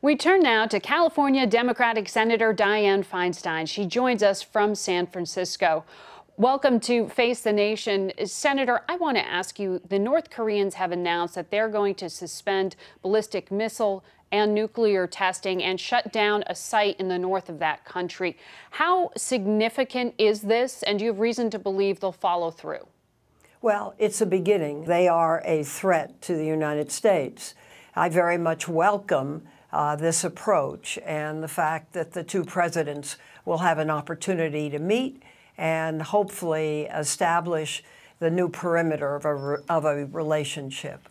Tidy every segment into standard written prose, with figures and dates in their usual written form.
We turn now to California Democratic Senator Dianne Feinstein. She joins us from San Francisco. Welcome to Face the Nation. Senator, I want to ask you, the North Koreans have announced that they're going to suspend ballistic missile and nuclear testing and shut down a site in the north of that country. How significant is this, and do you have reason to believe they'll follow through? Well, it's a beginning. They are a threat to the United States. I very much welcome this approach and the fact that the two presidents will have an opportunity to meet and hopefully establish the new perimeter of a relationship.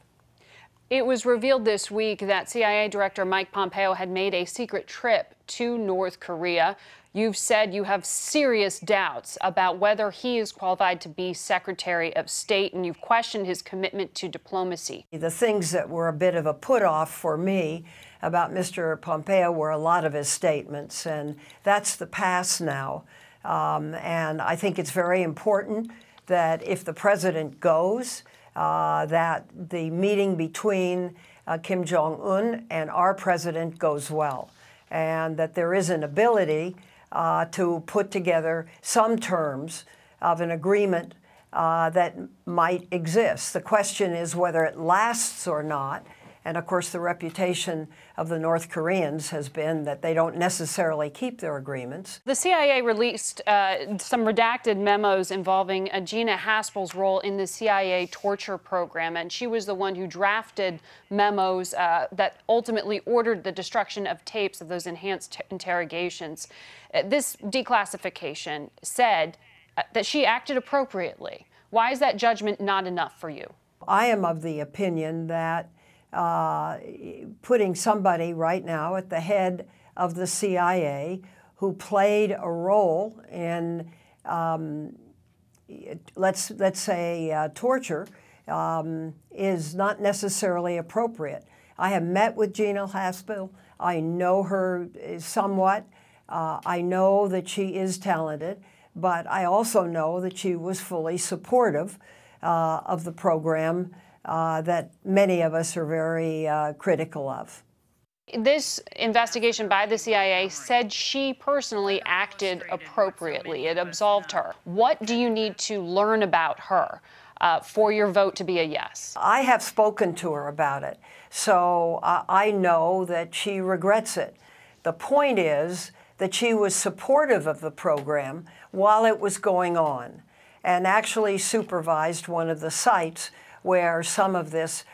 It was revealed this week that CIA Director Mike Pompeo had made a secret trip to North Korea. You've said you have serious doubts about whether he is qualified to be Secretary of State, and you've questioned his commitment to diplomacy. The things that were a bit of a put-off for me about Mr. Pompeo were a lot of his statements, and that's the past now. And I think it's very important that if the president goes, that the meeting between Kim Jong-un and our president goes well, and that there is an ability to put together some terms of an agreement that might exist. The question is whether it lasts or not. And of course, the reputation of the North Koreans has been that they don't necessarily keep their agreements. The CIA released some redacted memos involving Gina Haspel's role in the CIA torture program, and she was the one who drafted memos that ultimately ordered the destruction of tapes of those enhanced interrogations. This declassification said that she acted appropriately. Why is that judgment not enough for you? I am of the opinion that putting somebody right now at the head of the CIA who played a role in, let's say, torture, is not necessarily appropriate. I have met with Gina Haspel. I know her somewhat. I know that she is talented, but I also know that she was fully supportive of the program that many of us are very critical of. This investigation by the CIA said she personally acted appropriately. It absolved her. What do you need to learn about her for your vote to be a yes? I have spoken to her about it, so I know that she regrets it. The point is that she was supportive of the program while it was going on and actually supervised one of the sites where some of this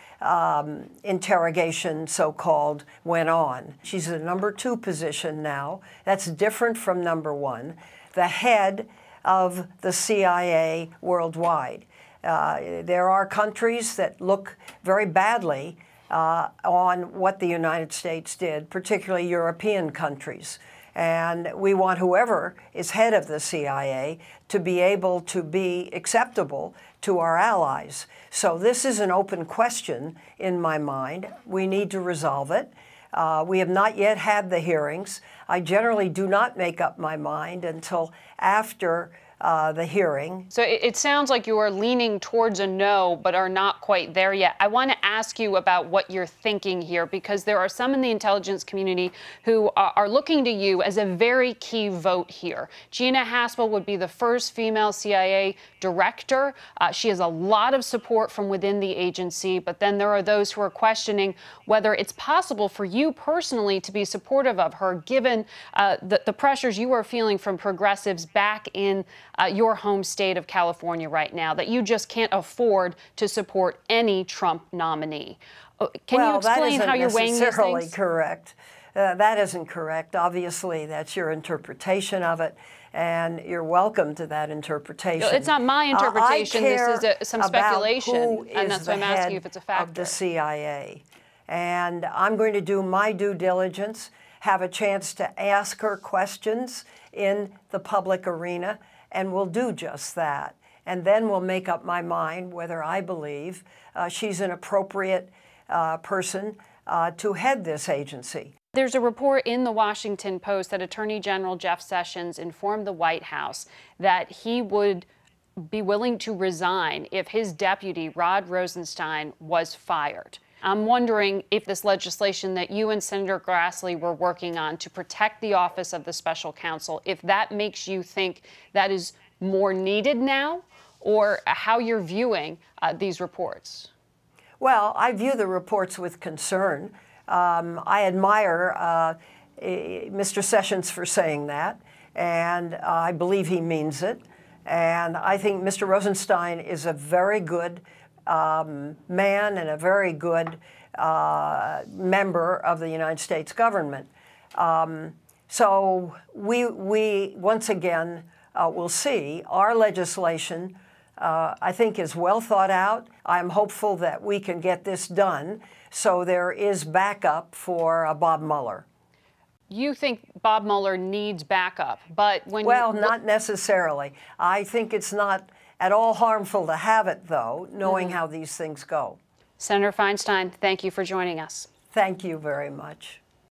interrogation, so-called, went on. She's in a #2 position now. That's different from #1, the head of the CIA worldwide. There are countries that look very badly on what the United States did, particularly European countries. And we want whoever is head of the CIA to be able to be acceptable to our allies. So this is an open question in my mind. We need to resolve it. We have not yet had the hearings. I generally do not make up my mind until after the hearing. So it sounds like you are leaning towards a no, but are not quite there yet. I want to ask you about what you're thinking here, because there are some in the intelligence community who are looking to you as a very key vote here. Gina Haspel would be the first female CIA director. She has a lot of support from within the agency, but then there are those who are questioning whether it's possible for you personally to be supportive of her, given the pressures you are feeling from progressives back in your home state of California right now, that you just can't afford to support any Trump nominee. Can you explain how you're weighing these things? Well, that isn't necessarily correct. That isn't correct. Obviously, that's your interpretation of it, and you're welcome to that interpretation. It's not my interpretation. This is some speculation, and that's why I'm asking you if it's a factor. Of the CIA. And I'm going to do my due diligence, have a chance to ask her questions in the public arena, and we'll do just that. And then we'll make up my mind whether I believe she's an appropriate person to head this agency. There's a report in the Washington Post that Attorney General Jeff Sessions informed the White House that he would be willing to resign if his deputy, Rod Rosenstein, was fired. I'm wondering if this legislation that you and Senator Grassley were working on to protect the office of the special counsel, if that makes you think that is more needed now, or how you're viewing these reports. Well, I view the reports with concern. I admire Mr. Sessions for saying that, and I believe he means it. And I think Mr. Rosenstein is a very good man and a very good member of the United States government. So we once again will see. Our legislation, I think, is well thought out. I'm hopeful that we can get this done so there is backup for Bob Mueller. You think Bob Mueller needs backup, but when Well, not necessarily. I think it's not at all harmful to have it, though, knowing how these things go. Senator Feinstein, thank you for joining us. Thank you very much.